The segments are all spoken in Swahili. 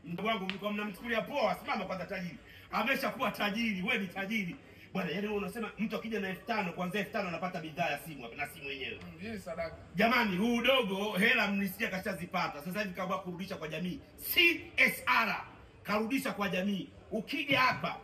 Ndugu wangu mlikuwa mnamchukulia poa, simama kwanza tajiri. Ameshakuwa tajiri, wewe ni tajiri. Bwana, yaani wewe unasema mtu akija na 5000 kuanzia 5000 anapata bidhaa ya simu hapa na simu yenyewe. Hii sadaka. Jamani, huu dogo hela mnisikia kashazipata. Sasa hivi kaamua kurudisha kwa jamii. CSR karudisha kwa jamii. Ukija hapa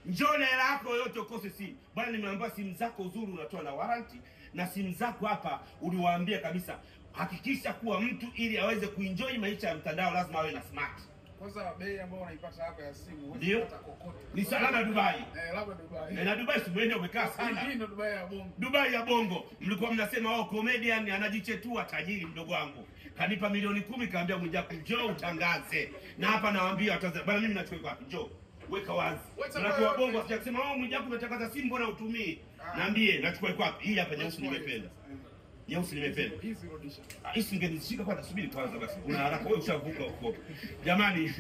njoo na hela yako yote ukose simu. Bwana, nimeambiwa simu zako uzuri unatoa na warranty, na simu zako hapa uliwaambia kabisa hakikisha kuwa mtu ili aweze kuenjoy maisha ya mtandao lazima awe na smart. Kwanza bei ambayo unaipata hapa ya simu ndio kokote. Ni sana Dubai. Labda Dubai. Na Dubai simuende umekaa sana. Hii ndio Dubai ya bongo. Dubai ya bongo. Mlikuwa mnasema comedian anajichetua, tajiri mdogo wangu. Kanipa milioni 10 kaambia Mwijaku njoo utangaze. Na hapa nawaambia Watanzania, bwana mimi nachukua wapi? Njoo. Weka wazi. Unakuwa bongo sija kusema Mwijaku unatangaza simu mbona utumii? Naambie nachukua wapi? Hii hapa nyeusi nimependa. Nyeusi nimependa. Hizi rudisha. Hisi ngenishika kwanza, subiri kwanza basi. Una haraka wewe, ushavuka huko. Jamani,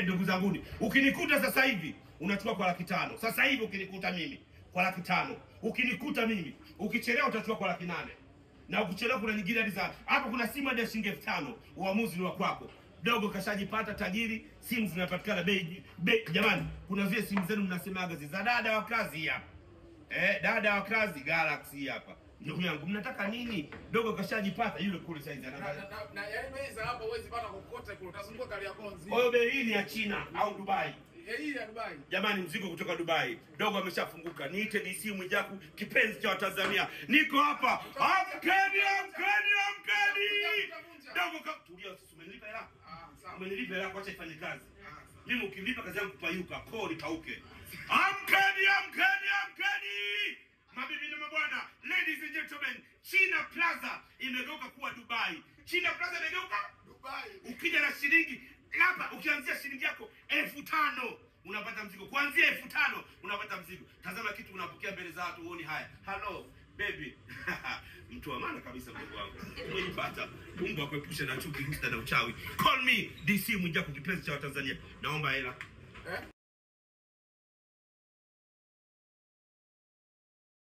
ndugu zangu, ukinikuta sasa hivi unachukua kwa 500,000. Sasa hivi ukinikuta mimi kwa 500,000. Ukinikuta mimi, ukichelewa utachukua kwa 800,000. Na ukichelewa kuna nyingine hadi za hapo kuna simu hadi shilingi 5,000. Uamuzi ni wa kwako. Dogo kashajipata tajiri, simu zinapatikana bei. Jamani, kuna zile simu zenu mnasemaga za dada wa kazi hapa. Dada wa kazi Galaxy hapa. Ndugu yangu mnataka nini? Dogo kashajipata yule kule saizi anaangalia. Na yaani bei za hapa huwezi pata kokote kule. Utazunguka Kariakoo nzima. Kwa hiyo bei hii ni ya China au Dubai? Hii ya Dubai. Jamani, mzigo kutoka Dubai. Dogo ameshafunguka. Niite DC Mwijaku, kipenzi cha Watanzania. Niko hapa. Amkeni. Dogo tulia, umenilipa hela? Sawa. Umenilipa hela, acha ifanye kazi. Mimi ukilipa kazi yangu kupayuka, koo pauke. Amkeni. Mabibi na mabwana, ladies and gentlemen, China Plaza imegeuka kuwa Dubai. China Plaza imegeuka Dubai. Ukija na shilingi hapa, ukianzia shilingi yako 5,000 unapata mzigo. Kuanzia 5,000 unapata mzigo. Tazama kitu unapokea mbele za watu uone haya. Hello baby. Mtu wa maana kabisa mdogo wangu. Umenipata. Mungu akuepushe na chuki, husda na uchawi. Call me DC Mwijaku, kipenzi cha Watanzania. Naomba hela.